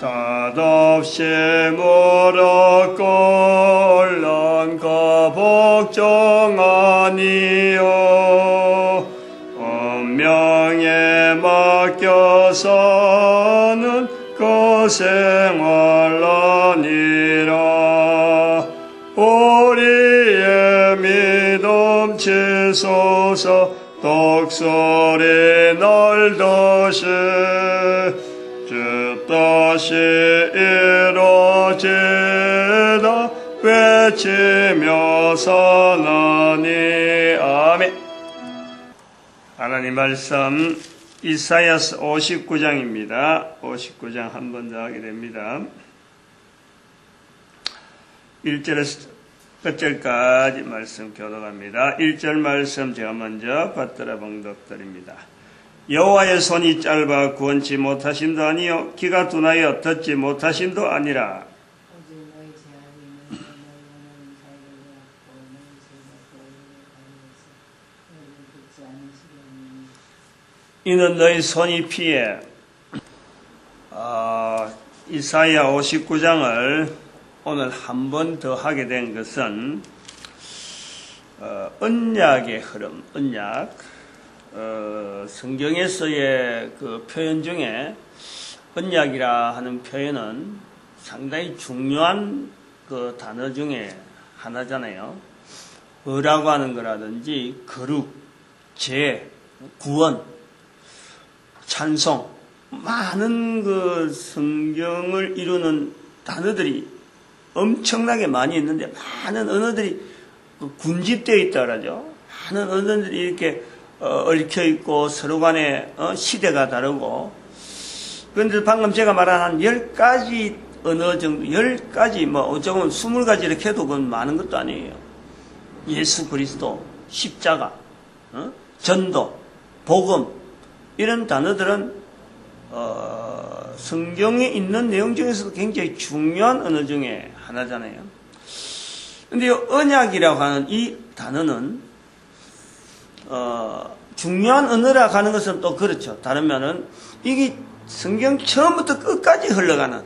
닷없이 물어 꼴랑 거복종아니요 운명에 맡겨서는 그 생활하니라. 우리의 믿음 치소서 독소리 날듯이 주 뜻이 이루어지다 외치며 사나니. 아멘. 하나님 말씀 이사야서 59장입니다. 59장 한 번 더 하게 됩니다. 1절에서 끝절까지 말씀 교독합니다. 1절 말씀 제가 먼저 받들어 봉독드립니다. 여호와의 손이 짧아 구원치 못하심도 아니요 귀가 둔하여 듣지 못하심도 아니라 이는 너희 손이 피해. 이사야 59장을 오늘 한 번 더 하게 된 것은 언약의 흐름, 언약. 성경에서의 그 표현 중에 언약이라 하는 표현은 상당히 중요한 그 단어 중에 하나잖아요. 의라고 하는 거라든지 거룩, 제, 구원, 찬송, 많은 그 성경을 이루는 단어들이 엄청나게 많이 있는데 많은 언어들이 군집되어 있다 그러죠. 많은 언어들이 이렇게 얽혀 있고 서로 간에 시대가 다르고. 그런데 방금 제가 말한 한 10가지 언어 정도, 10가지 조금 20가지 이렇게 해도 그건 많은 것도 아니에요. 예수 그리스도, 십자가, 전도, 복음, 이런 단어들은 성경에 있는 내용 중에서도 굉장히 중요한 언어 중에 하나잖아요. 근데 이 언약이라고 하는 이 단어는 중요한 언어라고 하는 것은 또 그렇죠. 다르면은 이게 성경 처음부터 끝까지 흘러가는,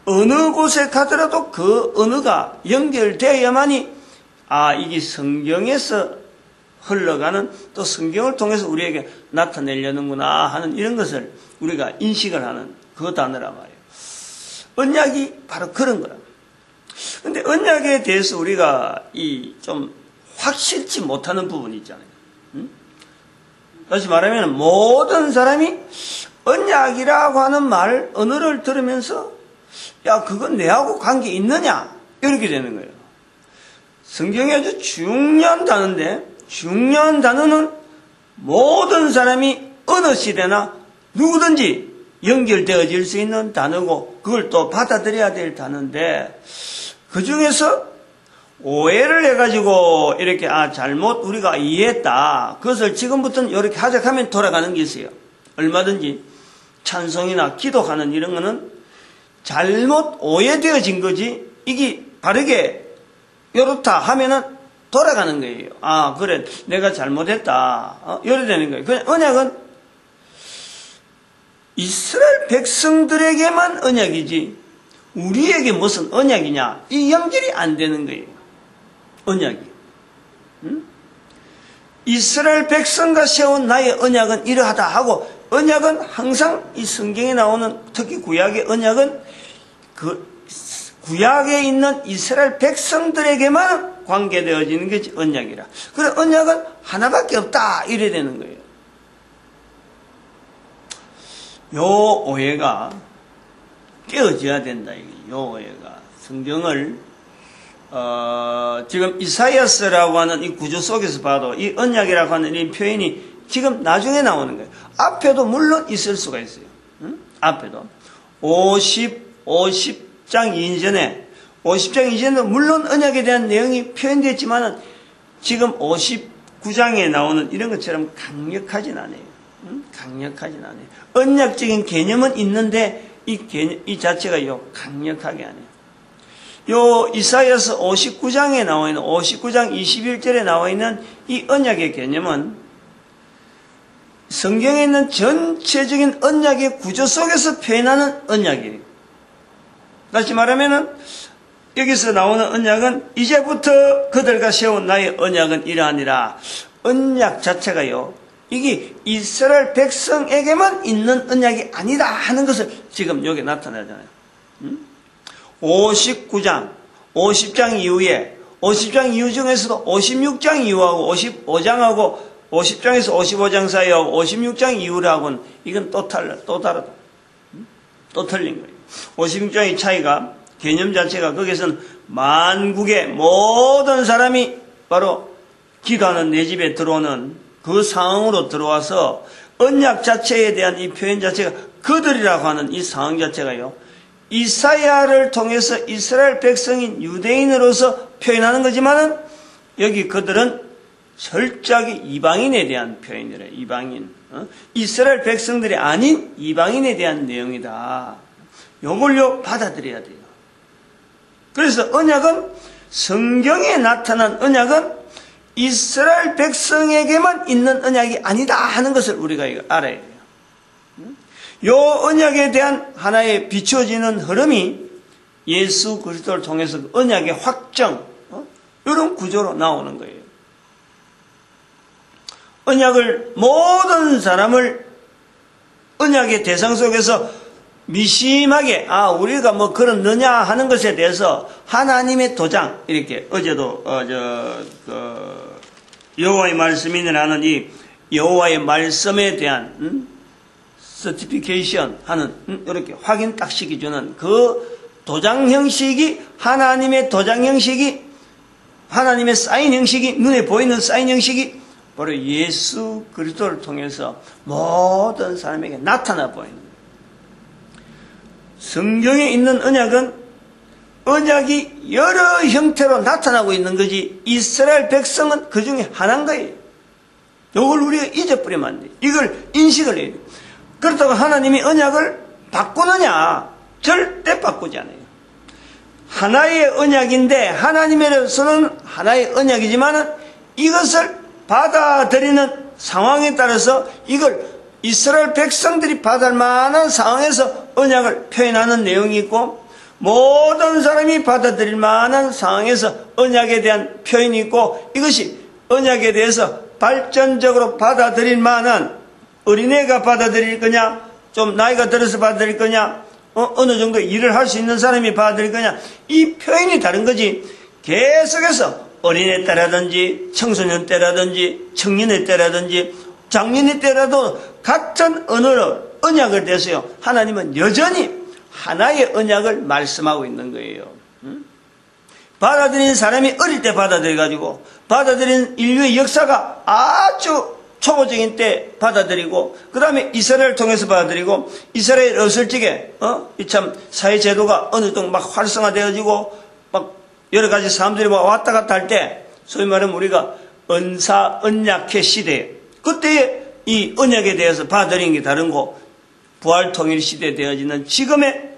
어느 곳에 가더라도 그 언어가 연결되어야만이 이게 성경에서 흘러가는, 또 성경을 통해서 우리에게 나타내려는구나 하는 이런 것을 우리가 인식을 하는 그 단어란 말이에요. 언약이 바로 그런 거라. 근데 언약에 대해서 우리가 좀 확실치 못하는 부분이 있잖아요. 다시 말하면 모든 사람이 언약이라고 하는 말, 언어를 들으면서 야, 그건 내하고 관계 있느냐? 이렇게 되는 거예요. 성경에 아주 중요한 단어인데, 중요한 단어는 모든 사람이 어느 시대나 누구든지 연결되어질 수 있는 단어고, 그걸 또 받아들여야 될 단어인데, 그 중에서 오해를 해가지고 이렇게 잘못 우리가 이해했다, 그것을 지금부터는 이렇게 하자 하면 돌아가는 게 있어요. 얼마든지 찬송이나 기도하는 이런 거는 잘못 오해되어진 거지, 이게 바르게 이렇다 하면은 돌아가는 거예요. 그래, 내가 잘못했다. 이래 되는 거예요. 그냥 언약은 이스라엘 백성들에게만 언약이지, 우리에게 무슨 언약이냐? 이 연결이 안 되는 거예요. 언약이. 이스라엘 백성과 세운 나의 언약은 이러하다 하고, 언약은 항상 이 성경에 나오는, 특히 구약의 언약은 그 구약에 있는 이스라엘 백성들에게만 관계되어지는 것이 언약이라. 그래, 언약은 하나밖에 없다, 이래 되는 거예요. 요 오해가 깨어져야 된다, 요 오해가. 성경을 지금 이사야서라고 하는 이 구조 속에서 봐도 이 언약이라고 하는 이 표현이 지금 나중에 나오는 거예요. 앞에도 물론 있을 수가 있어요. 앞에도 50장 이전에도 물론 언약에 대한 내용이 표현됐지만은 지금 59장에 나오는 이런 것처럼 강력하진 않아요. 강력하진 않아요. 언약적인 개념은 있는데 이 자체가 강력하게 안 해요. 이사야서 59장에 나와 있는 59장 21절에 나와 있는 이 언약의 개념은 성경에 있는 전체적인 언약의 구조 속에서 표현하는 언약이에요. 다시 말하면은 여기서 나오는 언약은 이제부터 그들과 세운 나의 언약은 이러하니라. 언약 자체가요, 이게 이스라엘 백성에게만 있는 언약이 아니다 하는 것을 지금 여기 나타내잖아요. 59장, 50장 이후에 50장 이후 중에서도 56장 이후하고 55장하고 50장에서 55장 사이하고 56장 이후라고는 이건 또 다르다. 또 틀린 거예요. 56장의 차이가, 개념 자체가 거기서는 만국의 모든 사람이 바로 기도하는 내 집에 들어오는 그 상황으로 들어와서 언약 자체에 대한 이 표현 자체가 그들이라고 하는 이 상황 자체가요, 이사야를 통해서 이스라엘 백성인 유대인으로서 표현하는 거지만은 여기 그들은 철저하게 이방인에 대한 표현이래. 이방인, 이스라엘 백성들이 아닌 이방인에 대한 내용이다. 요걸요 받아들여야 돼요. 그래서 언약은, 성경에 나타난 언약은 이스라엘 백성에게만 있는 언약이 아니다 하는 것을 우리가 알아야 돼요. 요 언약에 대한 하나의 비춰지는 흐름이 예수 그리스도를 통해서 언약의 확정, 이런 구조로 나오는 거예요. 언약을, 모든 사람을 언약의 대상 속에서 미심하게, 우리가 뭐 그렇느냐 하는 것에 대해서 하나님의 도장, 이렇게 어제도 여호와의 말씀이라는 이 여호와의 말씀에 대한 서티피케이션 하는, 이렇게 확인 딱 시켜주는 그 도장 형식이, 하나님의 도장 형식이, 하나님의 사인 형식이, 눈에 보이는 사인 형식이 바로 예수 그리스도를 통해서 모든 사람에게 나타나 보이는 거예요. 성경에 있는 언약이 여러 형태로 나타나고 있는 거지, 이스라엘 백성은 그 중에 하나인 거예요. 이걸 우리가 잊어버리면 안 돼요. 이걸 인식을 해야 돼요. 그렇다고 하나님이 언약을 바꾸느냐? 절대 바꾸지 않아요. 하나의 언약인데, 하나님으로서는 하나의 언약이지만 이것을 받아들이는 상황에 따라서 이걸 이스라엘 백성들이 받을 만한 상황에서 언약을 표현하는 내용이 있고, 모든 사람이 받아들일 만한 상황에서 언약에 대한 표현이 있고, 이것이 언약에 대해서 발전적으로 받아들일 만한, 어린애가 받아들일 거냐, 좀 나이가 들어서 받아들일 거냐, 어느 정도 일을 할 수 있는 사람이 받아들일 거냐, 이 표현이 다른 거지. 계속해서 어린애 때라든지 청소년 때라든지 청년의 때라든지 장년의 때라도 같은 언어로 언약을 대해서요, 하나님은 여전히 하나의 언약을 말씀하고 있는 거예요. 받아들인 사람이 어릴 때 받아들여가지고, 받아들인 인류의 역사가 아주 초보적인 때 받아들이고, 그 다음에 이스라엘을 통해서 받아들이고, 이스라엘 어릴 적에 참 사회제도가 어느 정도 막 활성화되어지고 막 여러 가지 사람들이 막 왔다 갔다 할 때, 소위 말하면 우리가 언약회 시대, 그때의 이 언약에 대해서 받아들이는 게 다른 거, 부활통일 시대에 되어지는 지금의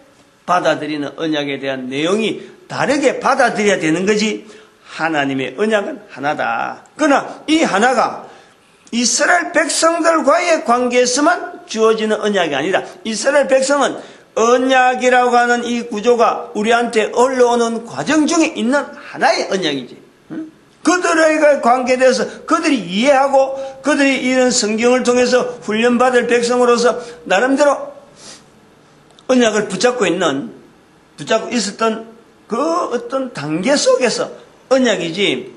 받아들이는 언약에 대한 내용이 다르게 받아들여야 되는 거지. 하나님의 언약은 하나다. 그러나 이 하나가 이스라엘 백성들과의 관계에서만 주어지는 언약이 아니라, 이스라엘 백성은 언약이라고 하는 이 구조가 우리한테 올라오는 과정 중에 있는 하나의 언약이지. 그들의 관계에 대해서 그들이 이해하고, 그들이 이런 성경을 통해서 훈련받을 백성으로서 나름대로 언약을 붙잡고 있었던 그 어떤 단계 속에서 언약이지,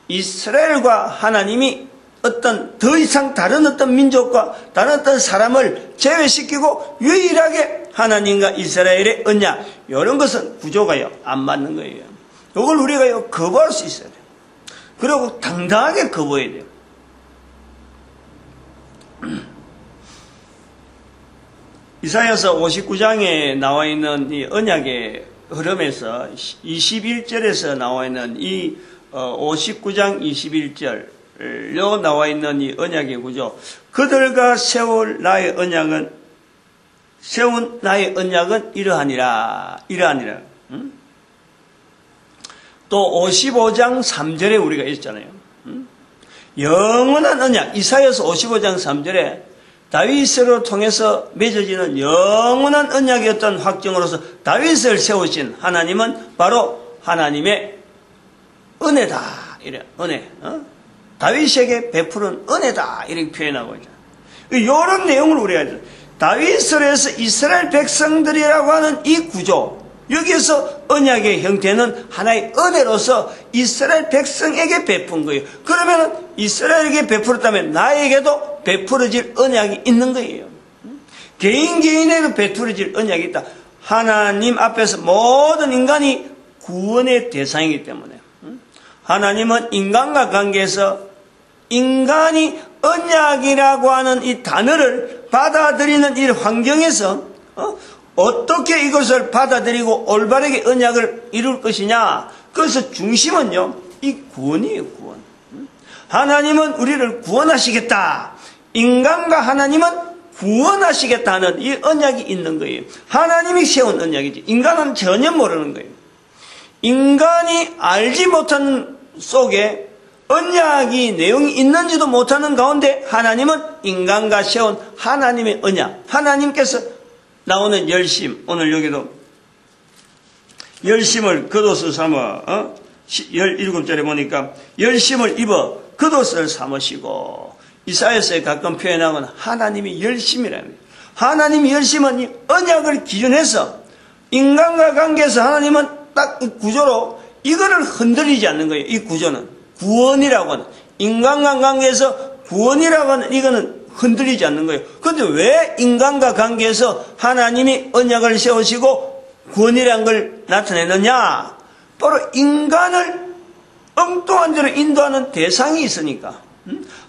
이스라엘과 하나님이 어떤 더 이상 다른 어떤 민족과 다른 어떤 사람을 제외시키고 유일하게 하나님과 이스라엘의 언약, 이런 것은 구조가요 안 맞는 거예요. 이걸 우리가요 거부할 수 있어야 돼요. 그리고 당당하게 거부해야 돼요. 이사야서 59장에 나와 있는 이 언약의 흐름에서 21절에서 나와 있는 이 59장 21절로 나와 있는 이 언약의 구조, 그들과 세운 나의 언약은 이러하니라. 또 55장 3절에 우리가 있잖아요. 영원한 언약, 이사야서 55장 3절에 다윗으로 통해서 맺어지는 영원한 언약이었던 확정으로서 다윗을 세우신 하나님은 바로 하나님의 은혜다. 이래, 은혜. 다윗에게 베푸른 은혜다. 이렇게 표현하고 있잖아요. 이런 내용을 우리가 다윗으로 해서 이스라엘 백성들이라고 하는 이 구조, 여기에서 언약의 형태는 하나의 은혜로서 이스라엘 백성에게 베푼 거예요. 그러면 이스라엘에게 베풀었다면 나에게도 베풀어질 언약이 있는 거예요. 개인에도 베풀어질 언약이 있다. 하나님 앞에서 모든 인간이 구원의 대상이기 때문에 하나님은 인간과 관계에서 인간이 언약이라고 하는 이 단어를 받아들이는 이 환경에서 어떻게 이것을 받아들이고 올바르게 언약을 이룰 것이냐. 그래서 중심은요, 이 구원이에요, 구원. 하나님은 우리를 구원하시겠다. 인간과 하나님은 구원하시겠다는 이 언약이 있는 거예요. 하나님이 세운 언약이지. 인간은 전혀 모르는 거예요. 인간이 알지 못하는 속에 언약이 내용이 있는지도 못하는 가운데 하나님은 인간과 세운 하나님의 언약, 하나님께서 나오는 열심, 오늘 여기도 열심을 겉옷을 삼아 17절에 보니까 열심을 입어 겉옷을 삼으시고, 이사야서에 가끔 표현하면 하나님의 열심이라는 거예요. 하나님의 열심은 이 언약을 기준해서 인간과 관계에서 하나님은 딱 이 구조로 이거를 흔들리지 않는 거예요. 이 구조는 구원이라고 하는, 인간과 관계에서 구원이라고 하는 이거는 흔들리지 않는 거예요. 그런데 왜 인간과 관계에서 하나님이 언약을 세우시고 구원이라는 걸 나타내느냐? 바로 인간을 엉뚱한 대로 인도하는 대상이 있으니까.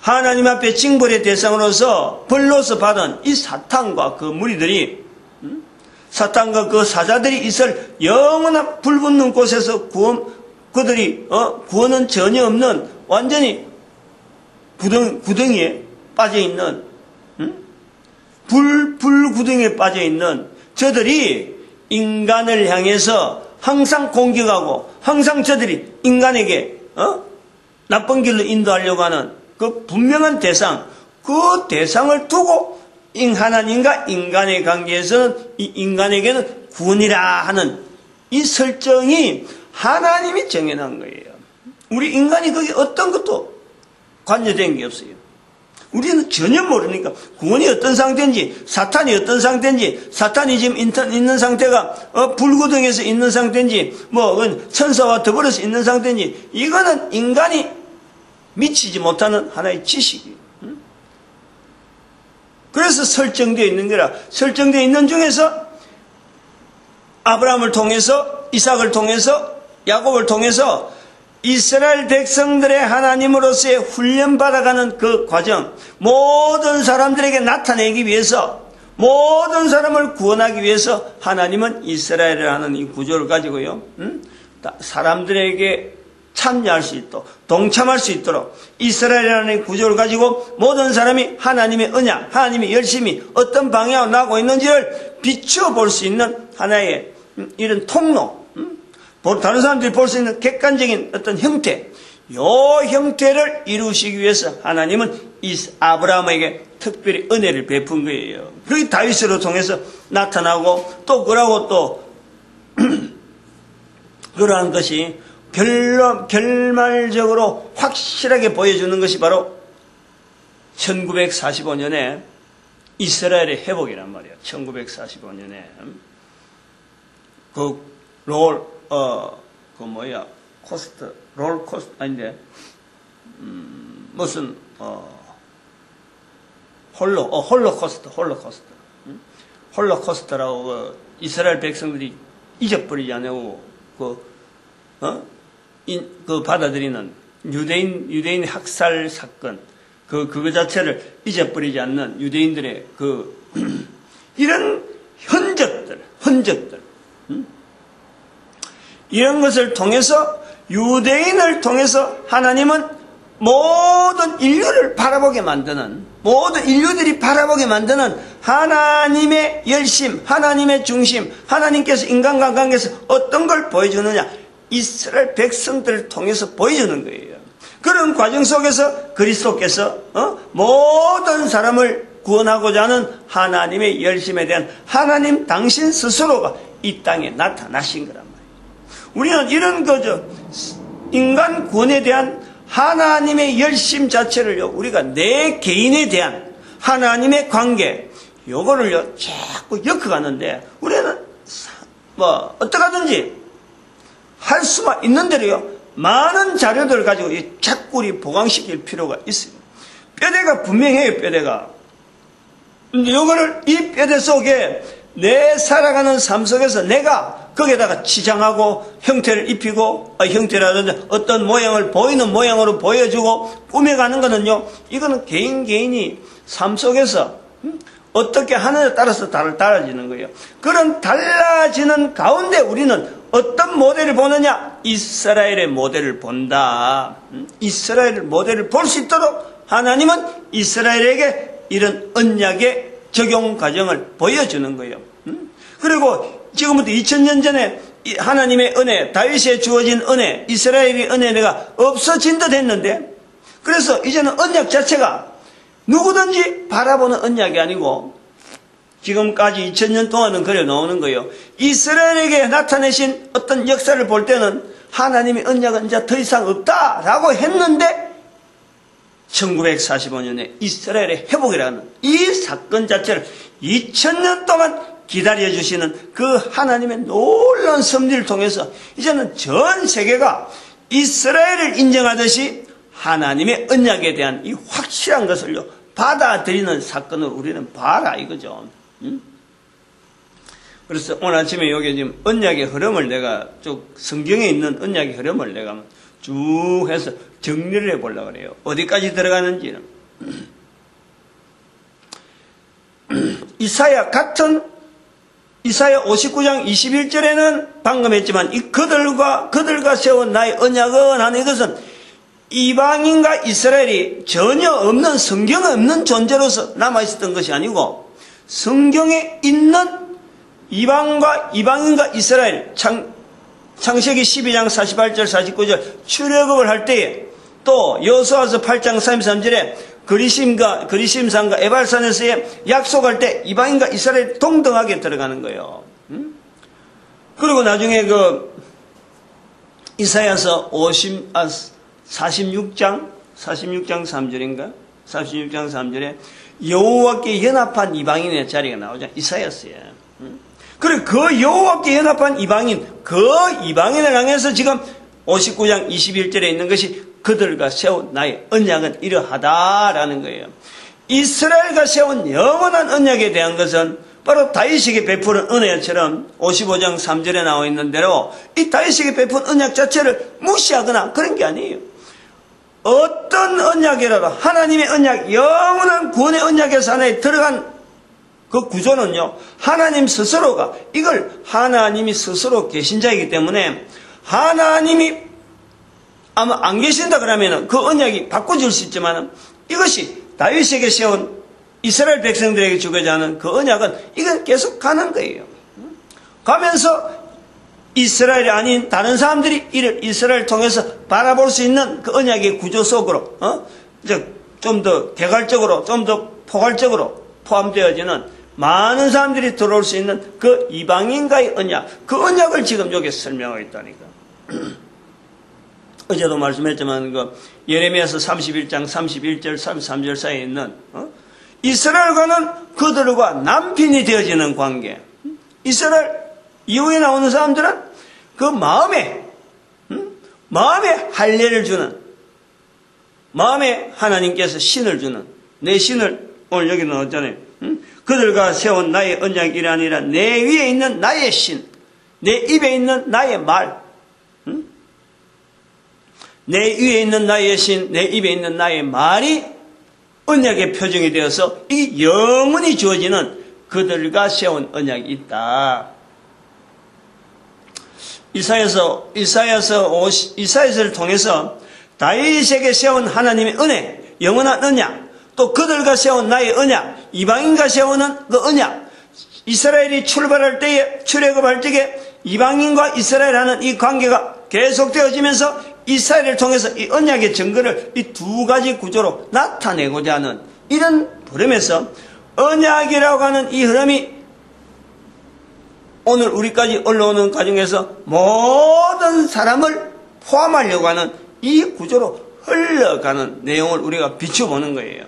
하나님 앞에 징벌의 대상으로서 벌로서 받은 이 사탄과 그 무리들이, 사탄과 그 사자들이 있을 영원한 불붙는 곳에서 그들이 구원은 전혀 없는 완전히 구덩이에 빠져있는, 불구덩이에 빠져있는 저들이 인간을 향해서 항상 공격하고 항상 저들이 인간에게 나쁜 길로 인도하려고 하는 그 분명한 대상, 그 대상을 두고 하나님과 인간의 관계에서는 이 인간에게는 구원이라 하는 이 설정이 하나님이 정해놓은 거예요. 우리 인간이 거기 어떤 것도 관여된 게 없어요. 우리는 전혀 모르니까 구원이 어떤 상태인지, 사탄이 어떤 상태인지, 사탄이 지금 있는 상태가 불구덩이에서 있는 상태인지, 천사와 더불어서 있는 상태인지, 이거는 인간이 미치지 못하는 하나의 지식이에요. 그래서 설정되어 있는 거라. 설정되어 있는 중에서 아브라함을 통해서, 이삭을 통해서, 야곱을 통해서 이스라엘 백성들의 하나님으로서의 훈련받아가는 그 과정, 모든 사람들에게 나타내기 위해서, 모든 사람을 구원하기 위해서 하나님은 이스라엘이라는 이 구조를 가지고요, 사람들에게 참여할 수 있도록, 동참할 수 있도록 이스라엘이라는 구조를 가지고 모든 사람이 하나님의 언약, 하나님의 열심이 어떤 방향으로 나고 있는지를 비추어 볼 수 있는 하나의 이런 통로, 다른 사람들이 볼 수 있는 객관적인 어떤 형태, 이 형태를 이루시기 위해서 하나님은 이 아브라함에게 특별히 은혜를 베푼 거예요. 그게 다윗으로 통해서 나타나고, 또 그러고 또 그러한 것이 결말적으로 확실하게 보여주는 것이 바로 1945년에 이스라엘의 회복이란 말이에요. 1945년에 홀로코스트라고 이스라엘 백성들이 잊어버리지 않고 받아들이는 유대인 학살 사건, 그거 자체를 잊어버리지 않는 유대인들의 이런 흔적들, 이런 것을 통해서, 유대인을 통해서 하나님은 모든 인류를 바라보게 만드는, 모든 인류들이 바라보게 만드는 하나님의 열심, 하나님의 중심, 하나님께서 인간과 관계에서 어떤 걸 보여주느냐, 이스라엘 백성들을 통해서 보여주는 거예요. 그런 과정 속에서 그리스도께서 모든 사람을 구원하고자 하는 하나님의 열심에 대한 하나님 당신 스스로가 이 땅에 나타나신 거란 말이에요. 우리는 이런 인간 구원에 대한 하나님의 열심 자체를요, 우리가 내 개인에 대한 하나님의 관계, 요거를요, 자꾸 엮어가는데, 우리는 어떡하든지 할 수만 있는 대로요, 많은 자료들을 가지고 자꾸 우리 보강시킬 필요가 있습니다. 뼈대가 분명해요, 뼈대가. 요거를 이 뼈대 속에 내 살아가는 삶 속에서 내가 거기에다가 치장하고 형태를 입히고, 형태라든지 어떤 모양을 보이는 모양으로 보여주고 꾸며가는 거는요, 이거는 개인이 삶 속에서 어떻게 하느냐에 따라서 달라지는 거예요. 그런 달라지는 가운데 우리는 어떤 모델을 보느냐? 이스라엘의 모델을 본다. 이스라엘 모델을 볼 수 있도록 하나님은 이스라엘에게 이런 언약의 적용 과정을 보여주는 거예요. 그리고 지금부터 2000년 전에 하나님의 은혜, 다윗에 주어진 은혜, 이스라엘의 은혜가 없어진 듯 했는데, 그래서 이제는 언약 자체가 누구든지 바라보는 언약이 아니고, 지금까지 2000년 동안은 그래 나오는 거예요. 이스라엘에게 나타내신 어떤 역사를 볼 때는 하나님의 언약은 이제 더 이상 없다라고 했는데, 1945년에 이스라엘의 회복이라는 이 사건 자체를 2000년 동안 기다려주시는 그 하나님의 놀라운 섭리를 통해서 이제는 전 세계가 이스라엘을 인정하듯이 하나님의 언약에 대한 이 확실한 것을요, 받아들이는 사건을 우리는 봐라 이거죠. 그래서 오늘 아침에 여기 지금 언약의 흐름을 내가 쭉 성경에 있는 언약의 흐름을 내가 쭉 해서 정리를 해보려고 그래요. 어디까지 들어가는지는. 이사야 59장 21절에는 방금 했지만 이 그들과 세운 나의 언약은 하는 이것은 이방인과 이스라엘이 전혀 없는, 성경에 없는 존재로서 남아있었던 것이 아니고 성경에 있는 이방인과 이스라엘, 창세기 12장 48절 49절 출애굽을 할 때에, 또 여호수아서 8장 33절에 그리심산과 에발산에서의 약속할 때 이방인과 이스라엘이 동등하게 들어가는 거예요. 그리고 나중에 이사야서 46장 3절인가? 46장 3절에 여호와께 연합한 이방인의 자리가 나오죠. 이사야서에. 그리고 그 여호와께 연합한 이방인을 향해서 지금 59장 21절에 있는 것이 그들과 세운 나의 언약은 이러하다라는 거예요. 이스라엘과 세운 영원한 언약에 대한 것은 바로 다윗에게 베푸는 은혜처럼 55장 3절에 나와 있는 대로 이 다윗에게 베푼 언약 자체를 무시하거나 그런 게 아니에요. 어떤 언약이라도 하나님의 언약, 영원한 구원의 언약에서 하나에 들어간 그 구조는요, 하나님 스스로가, 이걸 하나님이 스스로 계신 자이기 때문에 하나님이 아마 안 계신다 그러면 그 언약이 바꿔줄 수 있지만 이것이 다윗에게 세운 이스라엘 백성들에게 주고자 하는 그 언약은 이건 계속 가는 거예요. 가면서 이스라엘이 아닌 다른 사람들이 이를 이스라엘을 통해서 바라볼 수 있는 그 언약의 구조 속으로 좀 더 개괄적으로, 좀 더 포괄적으로 포함되어지는 많은 사람들이 들어올 수 있는 그 이방인과의 언약, 그 언약을 지금 여기 설명하고 있다니까. 어제도 말씀했지만 예레미야서 31장 31절 33절 사이에 있는 이스라엘과는 그들과 남편이 되어지는 관계. 이스라엘 이후에 나오는 사람들은 그 마음에 할례를 주는, 마음에 하나님께서 신을 주는, 내 신을 오늘 여기 넣었잖아요. 그들과 세운 나의 언약이 아니라 내 위에 있는 나의 신, 내 입에 있는 나의 말, 내 위에 있는 나의 신, 내 입에 있는 나의 말이 언약의 표정이 되어서 이 영원히 주어지는 그들과 세운 언약이 있다. 이사야서를 통해서 다윗에게 세운 하나님의 은혜, 영원한 언약, 또 그들과 세운 나의 언약, 이방인과 세우는 그 언약, 이스라엘이 출발할 때에, 출애굽할 때에 이방인과 이스라엘 하는 이 관계가 계속되어지면서 이스라엘을 통해서 이 언약의 증거를 이 두 가지 구조로 나타내고자 하는 이런 흐름에서 언약이라고 하는 이 흐름이 오늘 우리까지 올라오는 과정에서 모든 사람을 포함하려고 하는 이 구조로 흘러가는 내용을 우리가 비춰보는 거예요.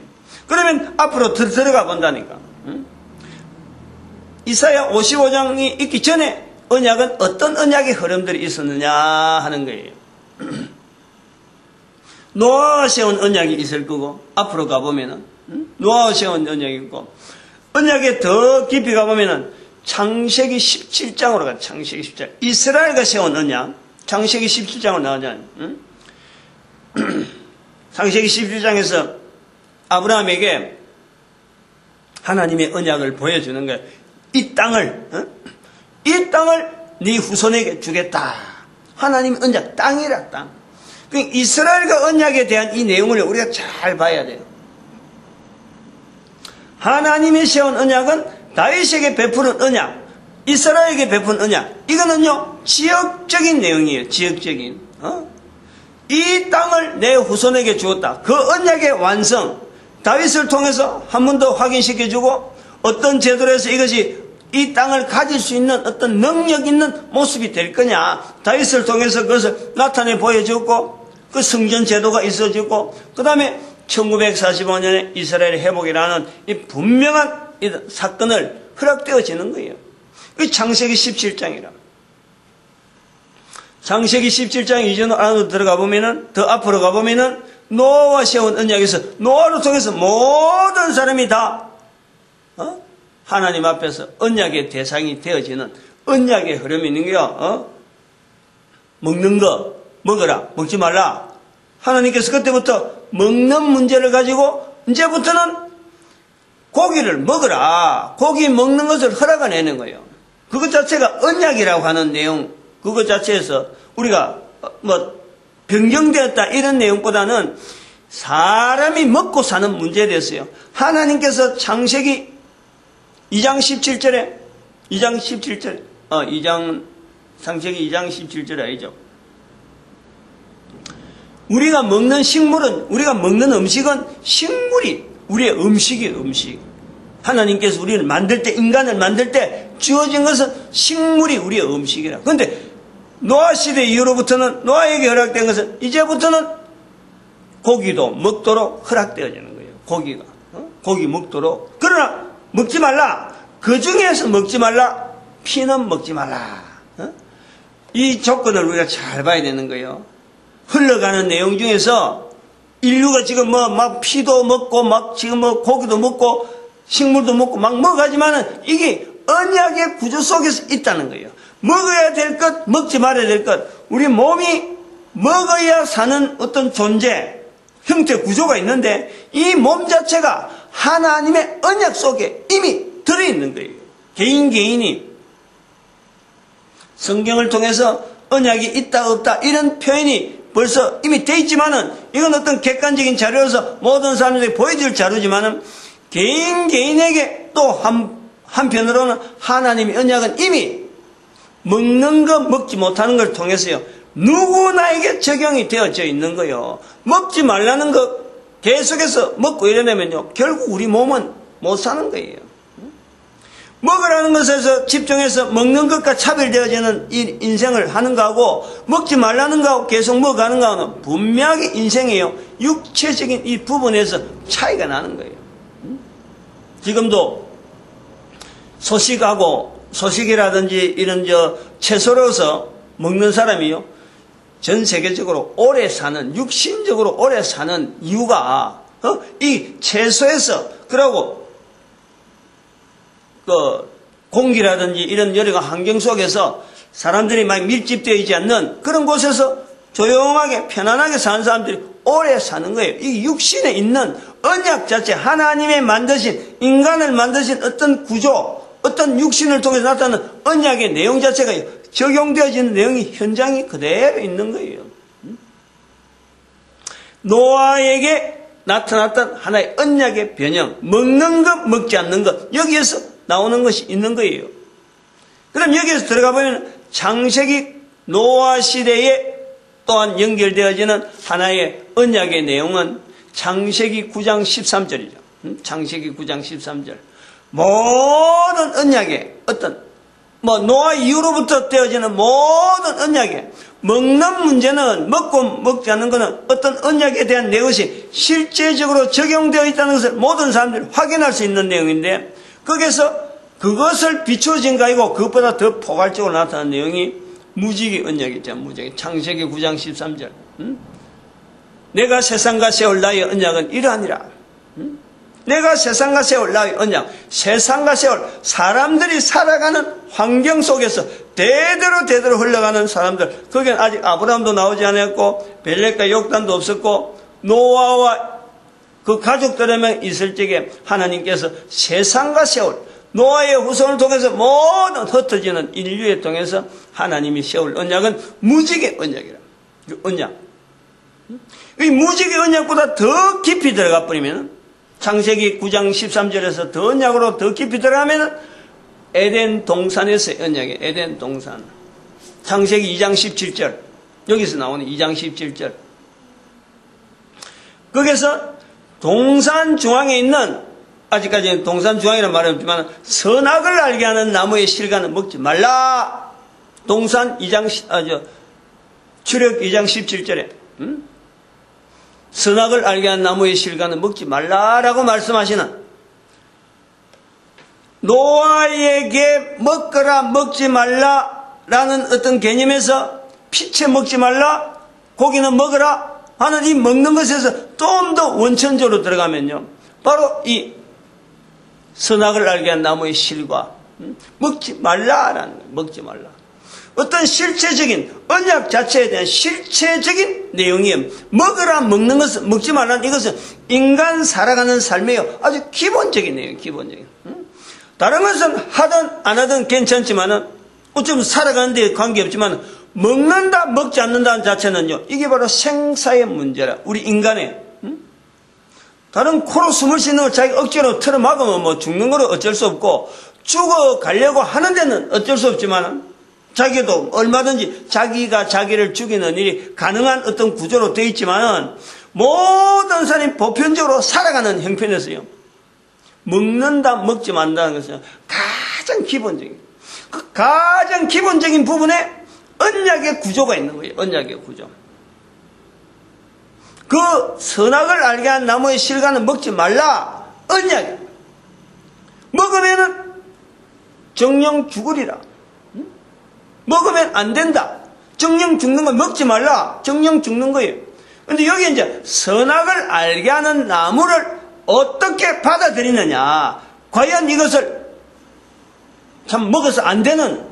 그러면 앞으로 들어가 본다니까. 이사야 55장이 있기 전에 언약은 어떤 언약의 흐름들이 있었느냐 하는 거예요. 노아가 세운 언약이 있을 거고, 앞으로 가보면은 노아가 세운 언약이 있고, 언약에 더 깊이 가보면은 창세기 17장으로 가. 창세기 17장 이스라엘가 세운 언약, 창세기 17장으로 나오잖아요. 창세기 17장에서 아브라함에게 하나님의 언약을 보여주는 거예요. 이 땅을 네 후손에게 주겠다. 하나님의 언약, 땅이라 땅. 그러니까 이스라엘과 언약에 대한 이 내용을 우리가 잘 봐야 돼요. 하나님이 세운 언약은 다윗에게 베푸는 언약, 이스라엘에게 베푼 언약. 이거는요 지역적인 내용이에요. 지역적인. 이 땅을 내 후손에게 주었다. 그 언약의 완성, 다윗을 통해서 한 번 더 확인시켜주고, 어떤 제도로 해서 이것이 이 땅을 가질 수 있는 어떤 능력 있는 모습이 될 거냐. 다윗을 통해서 그것을 나타내 보여주고, 그 성전 제도가 있어지고, 그 다음에 1945년에 이스라엘 회복이라는 이 분명한 이 사건을 허락되어지는 거예요. 그 창세기 17장이라. 창세기 17장 이전으로 안으로 들어가 보면은, 더 앞으로 가보면은, 노아와 세운 언약에서, 노아를 통해서 모든 사람이 다, 하나님 앞에서 언약의 대상이 되어지는 언약의 흐름이 있는 게요. 먹는 거, 먹어라, 먹지 말라. 하나님께서 그때부터 먹는 문제를 가지고, 이제부터는 고기를 먹어라. 고기 먹는 것을 허락을 내는 거예요. 그것 자체가 언약이라고 하는 내용, 그것 자체에서 우리가 변경되었다 이런 내용보다는 사람이 먹고 사는 문제에 대해서요. 하나님께서 창세기 2장 17절에 창세기 2장 17절 아니죠. 우리가 먹는 식물은, 우리가 먹는 음식은 식물이 우리의 음식이에요. 음식. 하나님께서 우리를 만들 때, 인간을 만들 때 주어진 것은 식물이 우리의 음식이라. 그런데 노아 시대 이후로부터는, 노아에게 허락된 것은 이제부터는 고기도 먹도록 허락되어지는 거예요. 고기가. 고기 먹도록. 그러나 먹지 말라. 그 중에서 먹지 말라. 피는 먹지 말라. 이 조건을 우리가 잘 봐야 되는 거예요. 흘러가는 내용 중에서 인류가 지금 막 피도 먹고, 막 지금 고기도 먹고, 식물도 먹고 막 먹어가지만은 이게 언약의 구조 속에서 있다는 거예요. 먹어야 될 것, 먹지 말아야 될 것. 우리 몸이 먹어야 사는 어떤 존재, 형태 구조가 있는데 이 몸 자체가 하나님의 언약 속에 이미 들어있는 거예요. 개인이 성경을 통해서 언약이 있다 없다 이런 표현이 벌써 이미 돼 있지만은, 이건 어떤 객관적인 자료로서 모든 사람들이 보여줄 자료지만은, 개인에게 또 한편으로는 하나님의 언약은 이미 먹는 거 먹지 못하는 걸 통해서요 누구나에게 적용이 되어져 있는 거예요. 먹지 말라는 거 계속해서 먹고 이러려면요 결국 우리 몸은 못 사는 거예요. 먹으라는 것에서 집중해서 먹는 것과 차별되어지는 이 인생을 하는 거하고, 먹지 말라는 거하고 계속 먹어가는 거하고는 분명하게 인생이에요. 육체적인 이 부분에서 차이가 나는 거예요. 지금도 소식이라든지 이런 채소로서 먹는 사람이요 전 세계적으로 오래 사는, 육신적으로 오래 사는 이유가 이 채소에서, 그러고 공기라든지 이런 여러 환경 속에서 사람들이 많이 밀집되어 있지 않는 그런 곳에서 조용하게 편안하게 사는 사람들이 오래 사는 거예요. 이 육신에 있는 언약 자체, 하나님의 만드신, 인간을 만드신 어떤 구조, 어떤 육신을 통해서 나타나는 언약의 내용 자체가 적용되어지는 내용이 현장이 그대로 있는 거예요. 노아에게 나타났던 하나의 언약의 변형, 먹는 것, 먹지 않는 것, 여기에서 나오는 것이 있는 거예요. 그럼 여기에서 들어가 보면 창세기 노아 시대에 또한 연결되어지는 하나의 언약의 내용은 창세기 9장 13절이죠. 창세기 9장 13절. 모든 언약의 어떤 노아 이후로부터 되어지는 모든 언약에 먹는 문제는 먹고 먹지 않는 것은 어떤 언약에 대한 내 것이 실제적으로 적용되어 있다는 것을 모든 사람들이 확인할 수 있는 내용인데 거기서 그것을 비추어진 거 아니고 그것보다 더 포괄적으로 나타난 내용이 무지개 언약이죠. 무지개. 창세기 9장 13절. 내가 세상과 세울 나의 언약은 이러하니라. 내가 세상과 세울 나의 언약. 세상과 세울 사람들이 살아가는 환경 속에서 대대로 흘러가는 사람들. 거기는 아직 아브라함도 나오지 않았고 벨렉과 욕단도 없었고 노아와 그 가족들에만 있을 적에 하나님께서 세상과 세울 노아의 후손을 통해서 모든 흩어지는 인류에 통해서 하나님이 세울 언약은 무지개 언약이라. 언약. 이 무지개 언약보다 더 깊이 들어가 버리면 창세기 9장 13절에서 더 언약으로 더 깊이 들어가면 에덴 동산에서의 언약이에요. 에덴 동산. 창세기 2장 17절. 여기서 나오는 2장 17절. 거기서 동산 중앙에 있는 아직까지는 동산 중앙이라는 말은 없지만 선악을 알게 하는 나무의 실과는 먹지 말라. 동산 2장 출애굽 2장 17절에 선악을 알게 하는 나무의 실과는 먹지 말라라고 말씀하시는 노아에게 먹거라 먹지 말라라는 어떤 개념에서 피채 먹지 말라 고기는 먹어라 하는 이 먹는 것에서 좀 더 원천적으로 들어가면요 바로 이 선악을 알게 한 나무의 실과 먹지 말라라는 거예요. 먹지 말라. 어떤 실체적인 언약 자체에 대한 실체적인 내용이에요. 먹으라 먹는 것은 먹지 말라는 이것은 인간 살아가는 삶의 아주 기본적인 내용. 기본적인. 다른 것은 하든 안 하든 괜찮지만은 어쩌면 살아가는 데 관계없지만 먹는다 먹지 않는다는 자체는요 이게 바로 생사의 문제라. 우리 인간의 다른 코로 숨을 쉬는 걸 자기 억지로 틀어막으면 죽는 거는 어쩔 수 없고 죽어가려고 하는 데는 어쩔 수 없지만 자기도 얼마든지 자기가 자기를 죽이는 일이 가능한 어떤 구조로 되어 있지만 모든 사람이 보편적으로 살아가는 형편에서요 먹는다 먹지 말는다는 것은 가장 기본적인 그 가장 기본적인 부분에 언약의 구조가 있는 거예요. 언약의 구조. 그 선악을 알게 한 나무의 실과는 먹지 말라. 언약이야. 먹으면은 정령 죽으리라. 먹으면 안 된다. 정령 죽는 거 먹지 말라. 정령 죽는 거예요. 근데 여기 이제 선악을 알게 하는 나무를 어떻게 받아들이느냐. 과연 이것을 참 먹어서 안 되는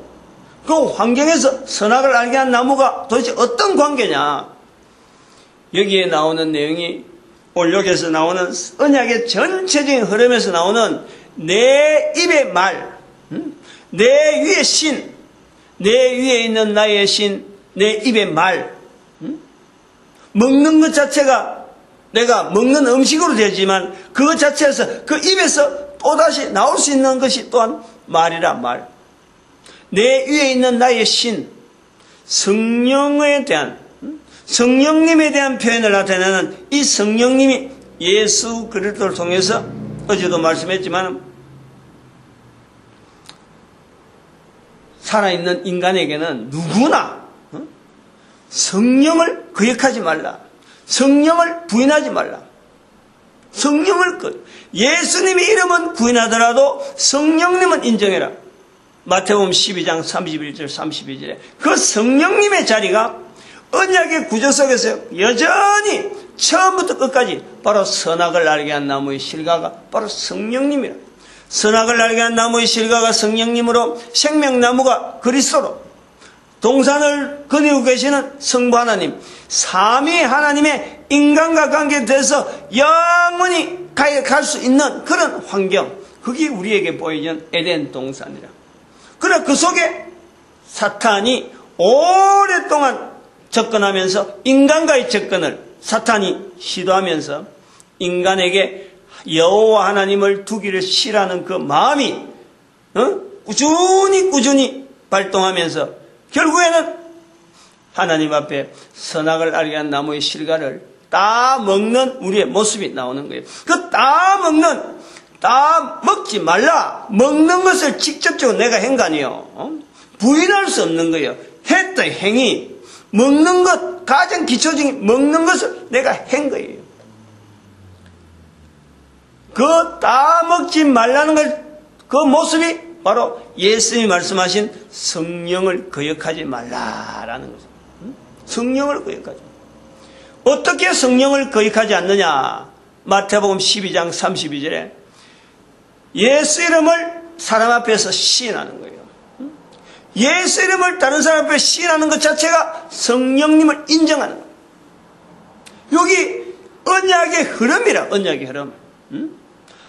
그 환경에서 선악을 알게 한 나무가 도대체 어떤 관계냐. 여기에 나오는 내용이 올력에서 나오는 언약의 전체적인 흐름에서 나오는 내 입의 말, 내 위의 신, 내 위에 있는 나의 신, 내 입의 말, 먹는 것 자체가 내가 먹는 음식으로 되지만 그것 자체에서 그 입에서 또다시 나올 수 있는 것이 또한 말이라 말. 내 위에 있는 나의 신, 성령에 대한 성령님에 대한 표현을 나타내는 이 성령님이 예수 그리스도를 통해서 어제도 말씀했지만 살아있는 인간에게는 누구나 성령을 거역하지 말라. 성령을 부인하지 말라. 성령을 예수님의 이름은 부인하더라도 성령님은 인정해라. 마태복음 12장 31절 32절에 그 성령님의 자리가 언약의 구조 속에서 여전히 처음부터 끝까지 바로 선악을 알게 한 나무의 실과가 바로 성령님이라. 선악을 알게 한 나무의 실과가 성령님으로 생명나무가 그리스도로 동산을 거느리고 계시는 성부 하나님 삼위 하나님의 인간과 관계돼서 영원히 갈 수 있는 그런 환경 그게 우리에게 보이는 에덴 동산이라. 그래 그 속에 사탄이 오랫동안 접근하면서 인간과의 접근을 사탄이 시도하면서 인간에게 여호와 하나님을 두기를 싫어하는 그 마음이 꾸준히 발동하면서 결국에는 하나님 앞에 선악을 알게 한 나무의 실과를 따먹는 우리의 모습이 나오는 거예요. 그 따먹는 다 먹지 말라. 먹는 것을 직접적으로 내가 한 거 아니에요. 부인할 수 없는 거예요. 했다 행위. 먹는 것, 가장 기초적인 먹는 것을 내가 한 거예요. 그 다 먹지 말라는 그 모습이 바로 예수님이 말씀하신 성령을 거역하지 말라라는 거죠. 성령을 거역하지. 어떻게 성령을 거역하지 않느냐? 마태복음 12장 32절에 예수 이름을 사람 앞에서 시인하는 거예요. 예수 이름을 다른 사람 앞에 시인하는 것 자체가 성령님을 인정하는 거예요. 여기 언약의 흐름이라, 언약의 흐름.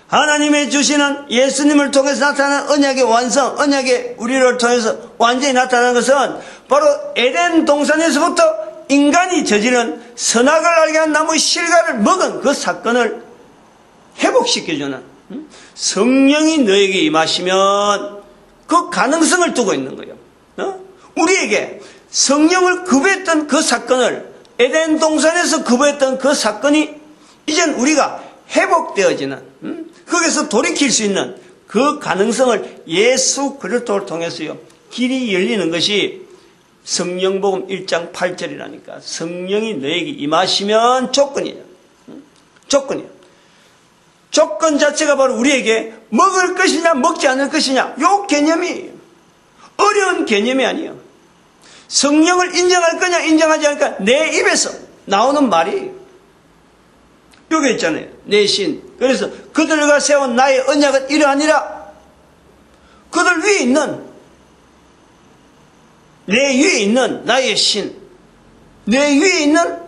하나님의 주시는 예수님을 통해서 나타나는 언약의 완성, 언약의 우리를 통해서 완전히 나타나는 것은 바로 에덴 동산에서부터 인간이 저지른 선악을 알게 한 나무의 실과를 먹은 그 사건을 회복시켜주는 성령이 너에게 임하시면 그 가능성을 두고 있는 거예요. 우리에게 성령을 거부했던 그 사건을, 에덴 동산에서 거부했던 그 사건이 이젠 우리가 회복되어지는, 거기서 돌이킬 수 있는 그 가능성을 예수 그리스도를 통해서요 길이 열리는 것이 성령복음 1장 8절이라니까. 성령이 너에게 임하시면 조건이에요. 조건이에요. 조건 자체가 바로 우리에게 먹을 것이냐 먹지 않을 것이냐, 요 개념이에요. 어려운 개념이 아니에요. 성령을 인정할 거냐 인정하지 않을 거냐, 내 입에서 나오는 말이에요. 여기 있잖아요. 내 신. 그래서 그들과 세운 나의 언약은 이러하니라. 그들 위에 있는, 내 위에 있는 나의 신. 내 위에 있는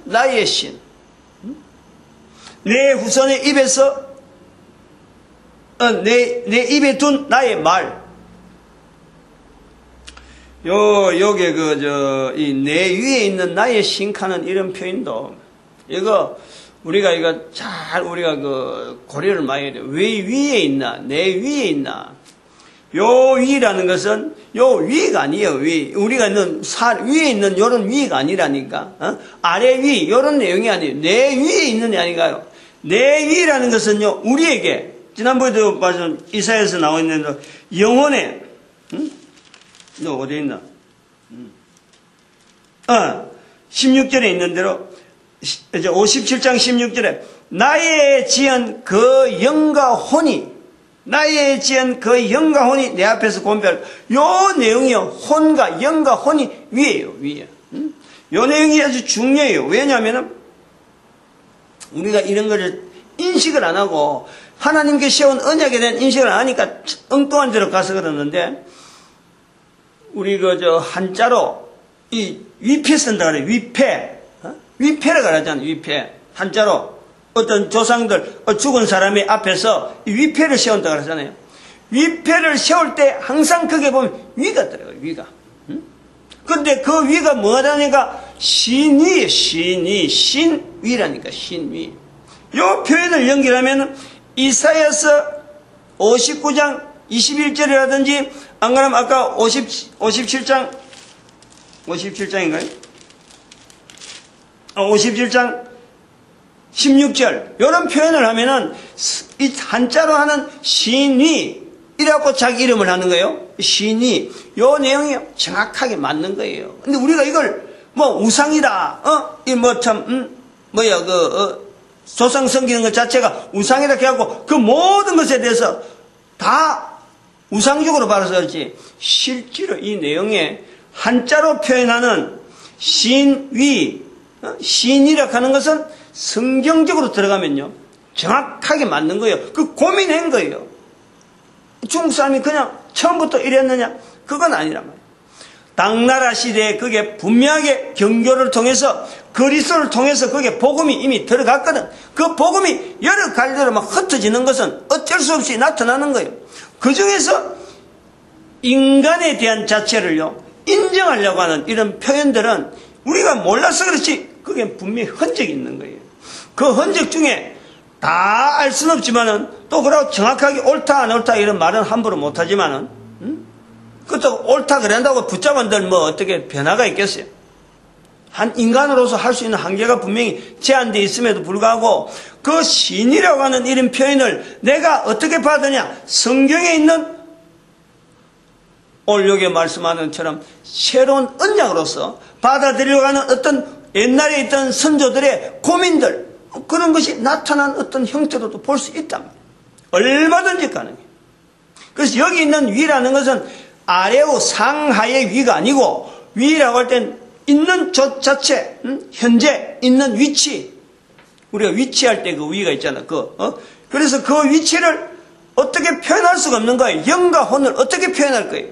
나의 신. 내 후손의 입에서, 내 입에 둔 나의 말. 요게 내 위에 있는 나의 신카는 이런 표현도, 우리가 우리가 고려를 많이 해야 돼요. 왜 위에 있나? 내 위에 있나? 요 위라는 것은 요 위가 아니에요. 위. 우리가 있는 위에 있는 요런 위가 아니라니까. 아래 위, 요런 내용이 아니에요. 내 위에 있는 게 아닌가요? 내 위라는 것은요, 우리에게, 지난번에도 봐서 이사야에서 나와 있는 영혼의, 너 어디에 있나? 16절에 있는 대로, 이제 57장 16절에 나의 지은 그 영과 혼이 내 앞에서 공배할, 요 내용이요, 혼과 영과 혼이 위에요, 위에. 요 내용이 아주 중요해요. 왜냐하면 우리가 이런 거를 인식을 안 하고 하나님께 세운 언약에 대한 인식을 안 하니까 엉뚱한 데로 가서 그러는데, 우리 한자로 이 위패 쓴다 그래요. 위패라고 하잖아요. 위패. 한자로 어떤 조상들, 죽은 사람의 앞에서 이 위패를 세운다고 그러잖아요. 위패를 세울 때 항상 거기에 보면 위가 들어가요. 위가. 근데 그 위가 뭐라니까? 신위예요. 신위라니까. 신위. 요 표현을 연결하면 이사야서 59장 21절이라든지 안 그러면 아까 57장인가요? 57장 16절 이런 표현을 하면은 이 한자로 하는 신위이라고 자기 이름을 하는 거예요. 신위. 요 내용이 정확하게 맞는 거예요. 근데 우리가 이걸 우상이다. 조상 섬기는 것 자체가 우상이다 해갖고 그 모든 것에 대해서 다 우상적으로 봐서 그렇지, 실제로 이 내용에 한자로 표현하는 신위, 신이라고 하는 것은 성경적으로 들어가면요 정확하게 맞는 거예요. 그 고민한 거예요. 중국 사람이 그냥 처음부터 이랬느냐? 그건 아니란 말이에요. 당나라 시대에 그게 분명하게 경교를 통해서, 그리스도를 통해서 그게 복음이 이미 들어갔거든. 그 복음이 여러 갈래로 막 흩어지는 것은 어쩔 수 없이 나타나는 거예요. 그 중에서 인간에 대한 자체를요 인정하려고 하는 이런 표현들은 우리가 몰라서 그렇지 그게 분명히 흔적이 있는 거예요. 그 흔적 중에 다 알 수는 없지만은, 또 그러고 정확하게 옳다 안 옳다 이런 말은 함부로 못하지만은, 그것도 옳다 그런다고 붙잡은들 어떻게 변화가 있겠어요? 한 인간으로서 할 수 있는 한계가 분명히 제한되어 있음에도 불구하고 그 신이라고 하는 이런 표현을 내가 어떻게 받으냐? 성경에 있는 오늘 여기 말씀하는 것처럼 새로운 언약으로서 받아들이려고 하는 어떤 옛날에 있던 선조들의 고민들, 그런 것이 나타난 어떤 형태로도 볼 수 있단 말이에요. 얼마든지 가능해요. 그래서 여기 있는 위라는 것은 아래의 상하의 위가 아니고, 위라고 할 땐 있는 것 자체, 현재 있는 위치, 우리가 위치할 때 그 위가 있잖아. 그래서 그 위치를 어떻게 표현할 수가 없는 거예요. 영과 혼을 어떻게 표현할 거예요.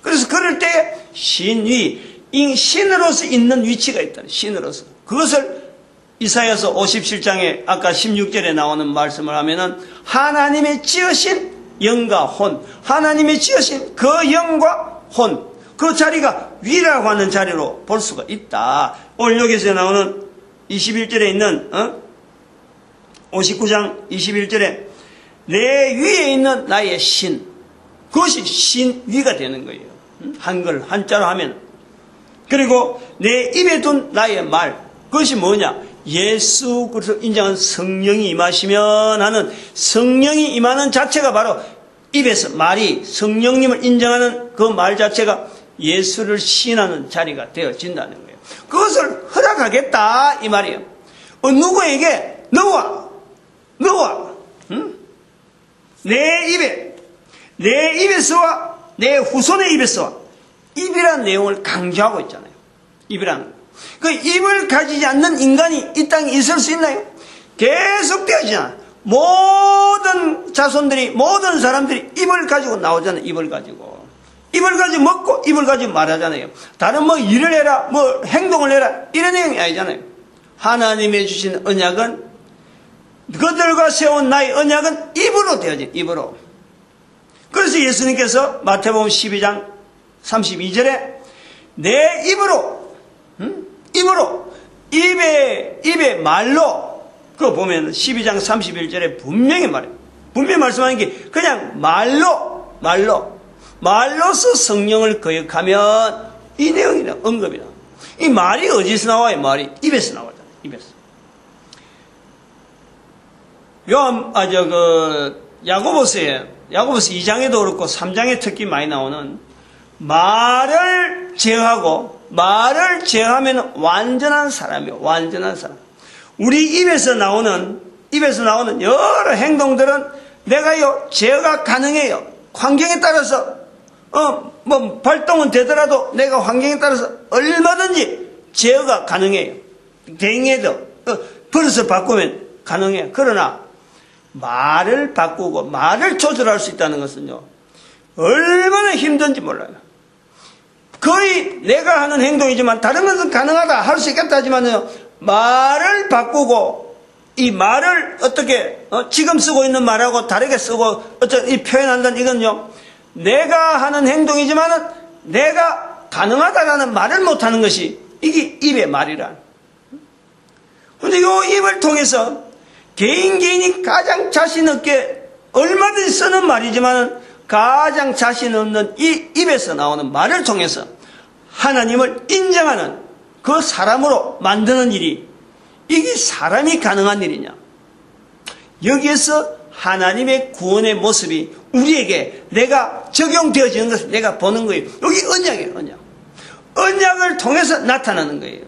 그래서 그럴 때 신위, 신으로서 있는 위치가 있다. 신으로서. 그것을 이사야서 57장에 아까 16절에 나오는 말씀을 하면은 하나님의 지으신 영과 혼, 하나님의 지으신 그 영과 혼, 그 자리가 위라고 하는 자리로 볼 수가 있다. 오늘 여기서 나오는 21절에 있는 59장 21절에 내 위에 있는 나의 신, 그것이 신위가 되는 거예요. 한글 한자로 하면. 그리고 내 입에 둔 나의 말, 그것이 뭐냐? 예수 그리스도 인정한 성령이 임하시면 하는, 성령이 임하는 자체가 바로 입에서 말이 성령님을 인정하는 그 말 자체가 예수를 시인하는 자리가 되어진다는 거예요. 그것을 허락하겠다 이 말이에요. 누구에게? 너와 응? 내 입에서와 내 후손의 입에서와, 입이라는 내용을 강조하고 있잖아요. 입이라는 그 입을 가지지 않는 인간이 이 땅에 있을 수 있나요? 계속 되어지잖아요. 모든 자손들이, 모든 사람들이 입을 가지고 나오잖아요. 입을 가지고 먹고 입을 가지고 말하잖아요. 다른 뭐 일을 해라, 뭐 행동을 해라, 이런 내용이 아니잖아요. 하나님의 주신 언약은, 그들과 세운 나의 언약은 입으로 되어진, 입으로. 그래서 예수님께서 마태복음 12장 32절에 내 입에 말로, 그거 보면 12장 31절에 분명히 말해요. 분명히 말씀하는 게 그냥 말로서 성령을 거역하면 이 내용이다, 언급이다. 이 말이 어디서 나와요? 말이 입에서 나오잖아요. 입에서. 야고보서 2장에도 그렇고 3장에 특히 많이 나오는, 말을 제어하면 완전한 사람이에요. 완전한 사람. 우리 입에서 나오는 여러 행동들은 내가요, 제어가 가능해요. 환경에 따라서, 발동은 되더라도 내가 환경에 따라서 얼마든지 제어가 가능해요. 대행해도, 버릇을 바꾸면 가능해요. 그러나, 말을 바꾸고, 말을 조절할 수 있다는 것은요, 얼마나 힘든지 몰라요. 거의 내가 하는 행동이지만 다른 것은 가능하다, 할 수 있겠다 하지만요, 말을 바꾸고 이 말을 어떻게 지금 쓰고 있는 말하고 다르게 쓰고 이 표현한다는 이건요, 내가 하는 행동이지만은 내가 가능하다라는 말을 못하는 것이 이게 입의 말이라. 근데 이 입을 통해서 개인이 가장 자신 없게 얼마든지 쓰는 말이지만은 가장 자신 없는 이 입에서 나오는 말을 통해서 하나님을 인정하는 그 사람으로 만드는 일이, 이게 사람이 가능한 일이냐? 여기에서 하나님의 구원의 모습이 우리에게 내가 적용되어지는 것을 내가 보는 거예요. 여기 언약이에요, 언약. 언약을 통해서 나타나는 거예요.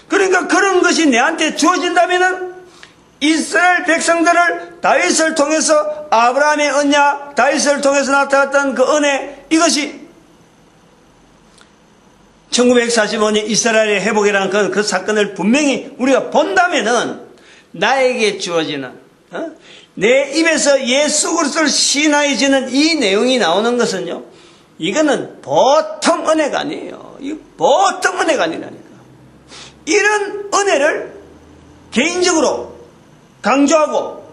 그러니까 그런 것이 내한테 주어진다면은 이스라엘 백성들을 다윗을 통해서, 아브라함의 언약, 다윗을 통해서 나타났던 그 은혜, 이것이 1945년 이스라엘의 회복이라는 그 사건을 분명히 우리가 본다면은 나에게 주어지는, 내 입에서 예수 그리스도를 신하여지는 이 내용이 나오는 것은요, 이거는 보통 은혜가 아니에요. 이거 보통 은혜가 아니라니까. 이런 은혜를 개인적으로 강조하고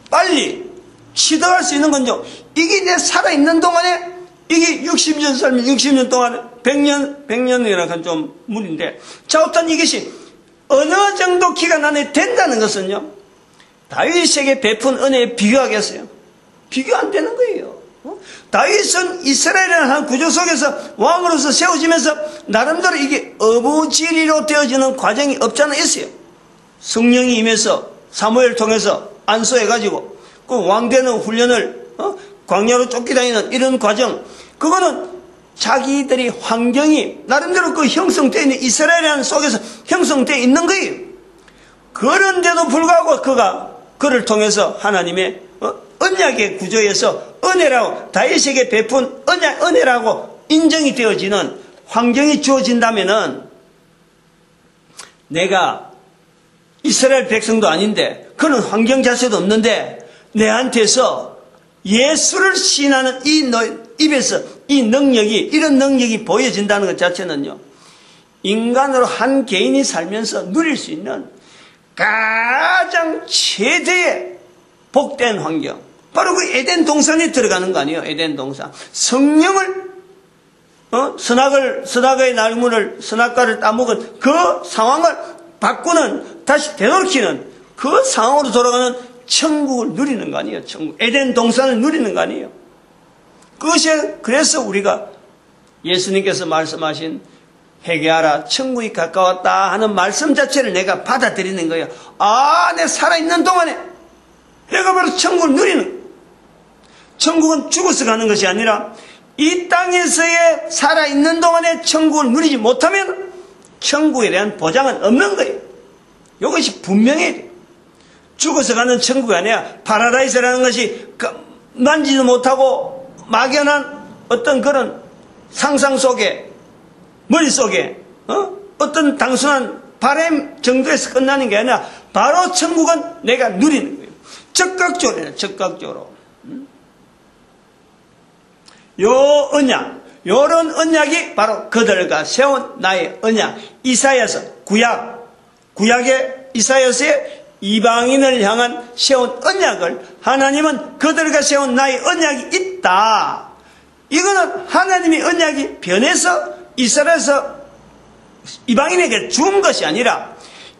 빨리 취득할 수 있는 건요, 이게 내 살아있는 동안에, 이게 60년 살면 60년 동안에 100년이라는 좀 무리인데, 자, 어떤 이것이 어느 정도 기간 안에 된다는 것은요, 다윗에게 베푼 은혜에 비교하겠어요? 비교 안 되는 거예요. 다윗은 이스라엘이라는 한 구조 속에서 왕으로서 세워지면서 나름대로 이게 어부지리로 되어지는 과정이 없지 않아 있어요. 성령이 임해서 사무엘을 통해서 안수해가지고 그 왕되는 훈련을 광야로 쫓기다니는 이런 과정, 그거는 자기들이 환경이 나름대로 그 형성되어 있는 이스라엘이라는 속에서 형성되어 있는 거예요. 그런데도 불구하고 그를 통해서 하나님의 언약의 구조에서 은혜라고, 다윗에게 베푼 은혜라고 인정이 되어지는 환경이 주어진다면은, 내가 이스라엘 백성도 아닌데 그런 환경 자체도 없는데 내한테서 예수를 시인하는 이 입에서 이런 능력이 보여진다는 것 자체는요, 인간으로 한 개인이 살면서 누릴 수 있는 가장 최대의 복된 환경, 바로 그 에덴 동산에 들어가는 거 아니에요. 에덴 동산. 성령을 선악의 나무를, 선악과를 따먹은 그 상황을 바꾸는, 다시 되돌키는 그 상황으로 돌아가는 천국을 누리는 거 아니에요. 천국. 에덴 동산을 누리는 거 아니에요. 그것이, 그래서 우리가 예수님께서 말씀하신 회개하라, 천국이 가까웠다 하는 말씀 자체를 내가 받아들이는 거예요. 아, 내가 살아있는 동안에 내가 바로 천국을 누리는 거예요. 천국은 죽어서 가는 것이 아니라 이 땅에서의 살아있는 동안에 천국을 누리지 못하면 천국에 대한 보장은 없는 거예요. 이것이 분명해야 돼요. 죽어서 가는 천국이 아니라 파라다이스라는 것이 만지도 못하고 막연한 어떤 그런 상상 속에, 머릿속에 어떤 단순한 바람 정도에서 끝나는 게 아니라 바로 천국은 내가 누리는 거예요. 적극적으로. 요 언약, 요런 언약이 바로 그들과 세운 나의 언약. 이사야서, 구약의 이사야서의 이방인을 향한 세운 언약을, 하나님은 그들과 세운 나의 언약이 있다. 이거는 하나님의 언약이 변해서 이스라엘에서 이방인에게 준 것이 아니라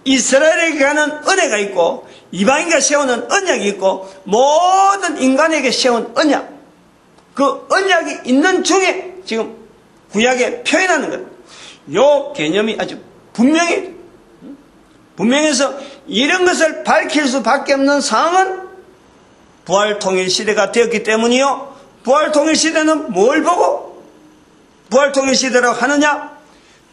이스라엘에게 가는 은혜가 있고 이방인과 세우는 언약이 있고 모든 인간에게 세운 언약, 그 언약이 있는 중에 지금 구약에 표현하는 것, 요 개념이 아주 분명해서 이런 것을 밝힐 수밖에 없는 상황은 부활통일시대가 되었기 때문이요. 부활통일시대는 뭘 보고 부활통일시대라고 하느냐?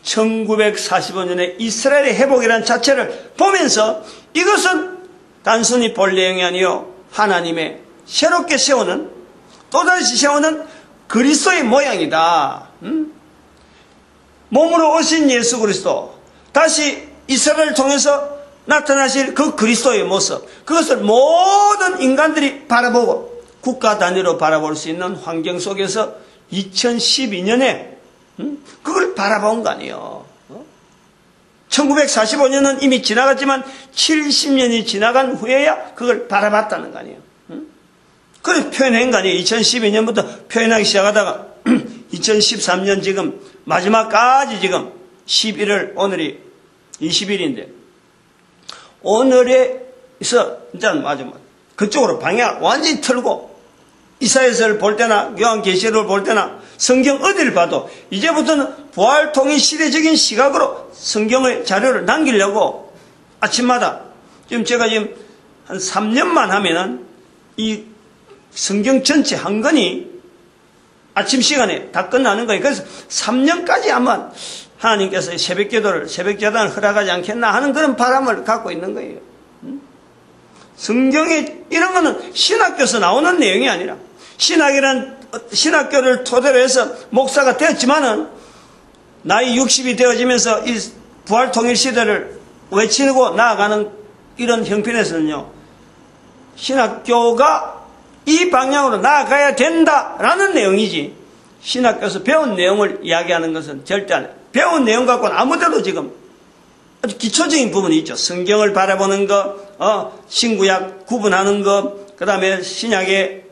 1945년에 이스라엘의 회복이라는 자체를 보면서 이것은 단순히 볼 내용이 아니요, 하나님의 새롭게 세우는, 또다시 세우는 그리스도의 모양이다. 몸으로 오신 예수 그리스도, 다시 이스라엘을 통해서 나타나실 그 그리스도의 모습, 그것을 모든 인간들이 바라보고 국가 단위로 바라볼 수 있는 환경 속에서 2012년에 그걸 바라본 거 아니에요. 1945년은 이미 지나갔지만 70년이 지나간 후에야 그걸 바라봤다는 거 아니에요. 그걸 표현한 거 아니에요. 2012년부터 표현하기 시작하다가 2013년 지금 마지막까지 지금 11월, 오늘이 20일인데 오늘에서 이제 마지막 그쪽으로 방향을 완전히 틀고 이사야서를 볼 때나 요한계시록을 볼 때나 성경 어디를 봐도 이제부터는 부활통일 시대적인 시각으로 성경의 자료를 남기려고 아침마다 제가 지금 한 3년만 하면은 이 성경 전체 한 권이 아침 시간에 다 끝나는 거예요. 그래서 3년까지 아마 하나님께서 새벽재단을 허락하지 않겠나 하는 그런 바람을 갖고 있는 거예요. 성경에 이런 거는 신학교에서 나오는 내용이 아니라, 신학교를 토대로 해서 목사가 되었지만은 나이 60이 되어지면서 이 부활통일 시대를 외치고 나아가는 이런 형편에서는요, 신학교가 이 방향으로 나아가야 된다라는 내용이지, 신학교에서 배운 내용을 이야기하는 것은 절대 안 해요. 배운 내용 갖고는 아무데도 지금 아주 기초적인 부분이 있죠. 성경을 바라보는 것, 신구약 구분하는 것, 그 다음에 신약의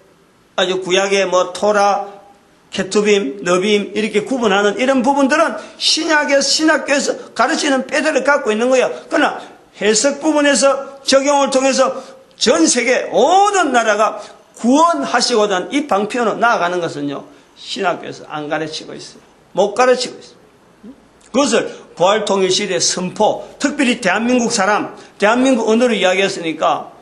아주 구약의 토라, 케투빔, 너빔 이렇게 구분하는 이런 부분들은 신학교에서 가르치는 빼들을 갖고 있는 거예요. 그러나 해석 부분에서 적용을 통해서 전 세계 모든 나라가 구원하시고자 하는 이 방편으로 나아가는 것은요, 신학교에서 안 가르치고 있어요. 못 가르치고 있어요. 그것을 부활통일시대의 선포, 특별히 대한민국 사람, 대한민국 언어로 이야기했으니까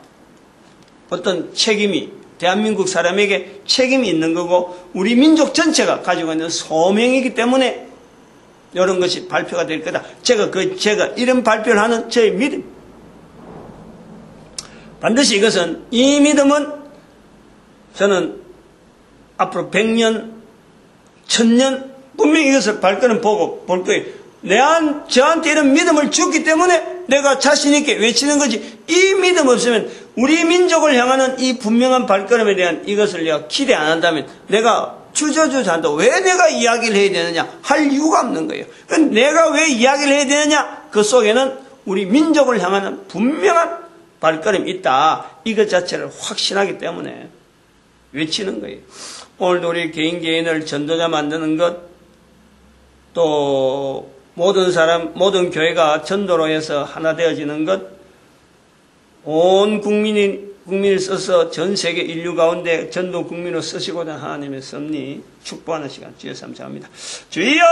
어떤 책임이, 대한민국 사람에게 책임이 있는 거고, 우리 민족 전체가 가지고 있는 소명이기 때문에 이런 것이 발표가 될 거다. 제가 이런 발표를 하는 저의 믿음. 반드시 이것은, 이 믿음은 저는 앞으로 100년, 1000년, 분명히 이것을 발걸음 보고 볼 거예요. 저한테 이런 믿음을 줬기 때문에 내가 자신있게 외치는 거지. 이 믿음 없으면 우리 민족을 향하는 이 분명한 발걸음에 대한 이것을 내가 기대 안 한다면 내가 주저주저 한다. 왜 내가 이야기를 해야 되느냐? 할 이유가 없는 거예요. 내가 왜 이야기를 해야 되느냐? 그 속에는 우리 민족을 향하는 분명한 발걸음이 있다. 이것 자체를 확신하기 때문에 외치는 거예요. 오늘도 우리 개인을 전도자 만드는 것, 또 모든 교회가 전도로 해서 하나 되어지는 것, 온 국민을 써서 전 세계 인류 가운데 전도 국민으로 쓰시고자 하나님의 섭리 축복하는 시간 주여 감사합니다. 주여!